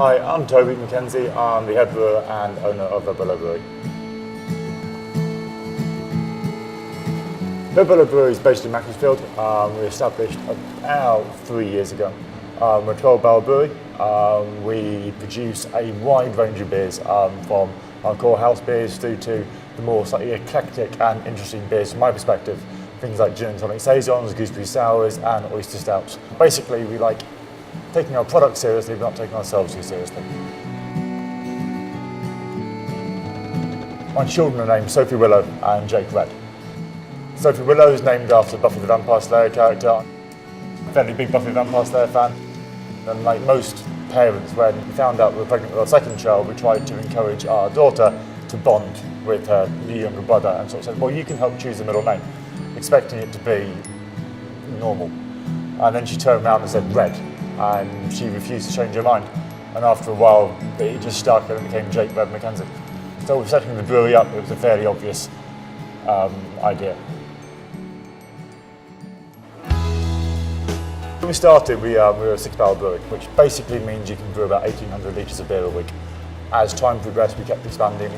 Hi, I'm Toby McKenzie. I'm the head brewer and owner of Red Willow Brewery. Red Willow Brewery is based in Macclesfield. We established about 3 years ago. We're a 12-barrel brewery. We produce a wide range of beers, from our core house beers through to the more slightly eclectic and interesting beers from my perspective. Things like gin and tonic saisons, gooseberry sours and oyster stouts. Basically, we like taking our product seriously but not taking ourselves too seriously. My children are named Sophie Willow and Jake Red. Sophie Willow is named after Buffy the Vampire Slayer character. Fairly big Buffy the Vampire Slayer fan. And like most parents, when we found out we were pregnant with our second child, we tried to encourage our daughter to bond with her new younger brother and sort of said, well, you can help choose the middle name, expecting it to be normal. And then she turned around and said Red, and she refused to change her mind. And after a while, it just stuck and it became Jake Red McKenzie. So we're setting the brewery up, it was a fairly obvious idea. When we started, we were a 6-barrel brewery, which basically means you can brew about 1,800 litres of beer a week. As time progressed, we kept expanding,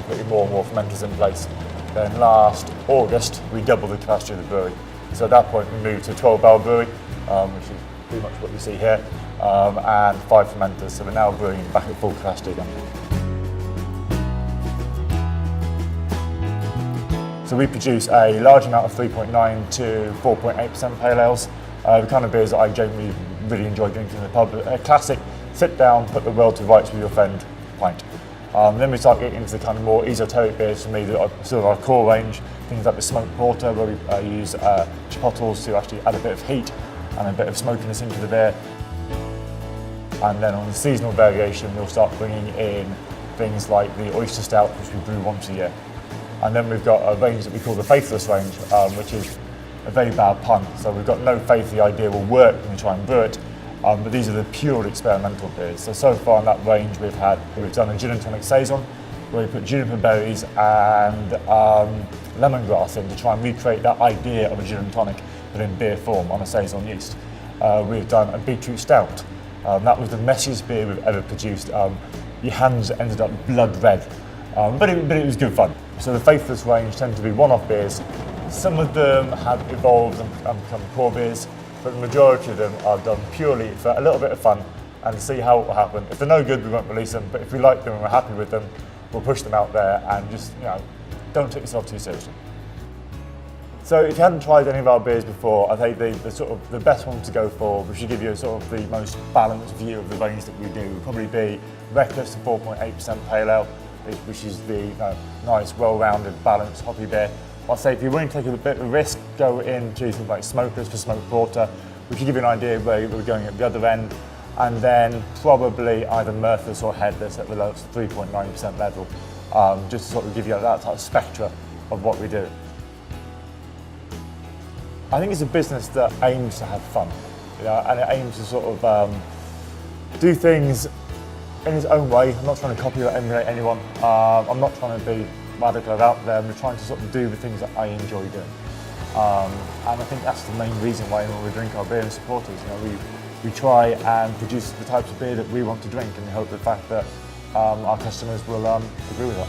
putting more and more fermenters in place. Then last August, we doubled the capacity of the brewery. So at that point, we moved to a 12-barrel brewery, which is pretty much what you see here, and 5 fermenters. So we're now brewing back at full capacity again. So we produce a large amount of 3.9 to 4.8% pale ales. The kind of beers that I genuinely really enjoy drinking in the pub. A classic, sit down, put the world to rights with your friend pint. Then we start getting into the kind of more esoteric beers for me that are sort of our core range. Things like the smoked porter, where we use chipotles to actually add a bit of heat and a bit of smokiness into the beer. And then on the seasonal variation, we'll start bringing in things like the oyster stout, which we brew once a year. And then we've got a range that we call the faithless range, which is a very bad pun. So we've got no faith the idea will work when we try and brew it, but these are the pure experimental beers. So far in that range we've done a gin and tonic saison, where we put juniper berries and lemongrass in to try and recreate that idea of a gin and tonic, but in beer form on a saison yeast. We've done a beetroot stout. That was the messiest beer we've ever produced. Your hands ended up blood red, but it was good fun. So the faithless range tend to be one-off beers. Some of them have evolved and become core beers, but the majority of them are done purely for a little bit of fun and to see how it will happen. If they're no good, we won't release them, but if we like them and we're happy with them, we'll push them out there and just, don't take yourself too seriously. So if you hadn't tried any of our beers before, I think the best one to go for, which should give you sort of the most balanced view of the range that we do, would probably be Reckless, 4.8% pale ale, which is the nice, well-rounded, balanced hoppy beer. I'd say if you're willing to take a bit of a risk, go into things like smokers for smoked porter, which will give you an idea of where we're going at the other end, and then probably either mirthless or headless at the lowest 3.9% level, just to sort of give you that type of spectra of what we do. I think it's a business that aims to have fun, and it aims to sort of do things in its own way. I'm not trying to copy or emulate anyone. I'm not trying to be radical out there. We're trying to sort of do the things that I enjoy doing. And I think that's the main reason why when we drink our beer and support us, we try and produce the types of beer that we want to drink, and we hope the fact that our customers will agree with that.